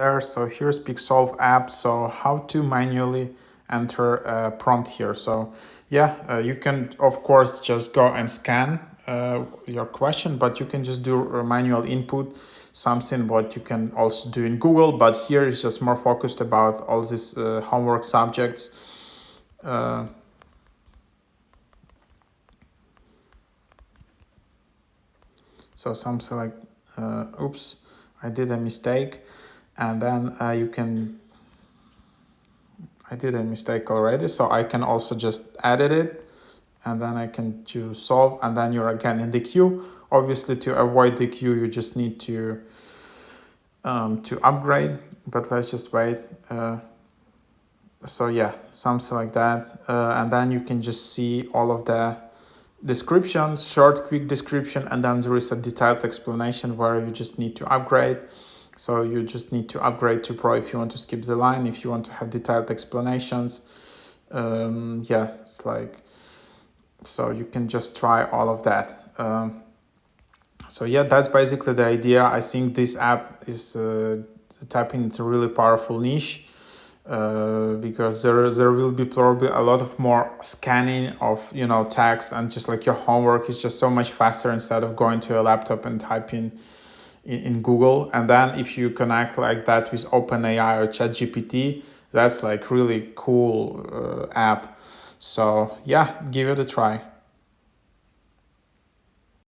there. So here's PICSOLVE app. So how to manually enter a prompt here. So yeah, you can of course just go and scan your question, but you can just do a manual input, something what you can also do in Google. But here is just more focused about all these homework subjects. So something like, oops, I did a mistake. And then I did a mistake already. So I can also just edit it. And then I can choose solve. And then you're again in the queue. Obviously, to avoid the queue, you just need to upgrade. But let's just wait. So yeah, something like that. And then you can just see all of the descriptions, short, quick description, and then there is a detailed explanation where you just need to upgrade. So you just need to upgrade to Pro if you want to skip the line, if you want to have detailed explanations. Yeah, it's like, so you can just try all of that. So yeah, that's basically the idea. I think this app is tapping into a really powerful niche. Because there will be probably a lot of more scanning of text, and just like your homework is just so much faster instead of going to a laptop and typing in Google. And then if you connect like that with OpenAI or ChatGPT, that's like really cool app. So yeah, give it a try.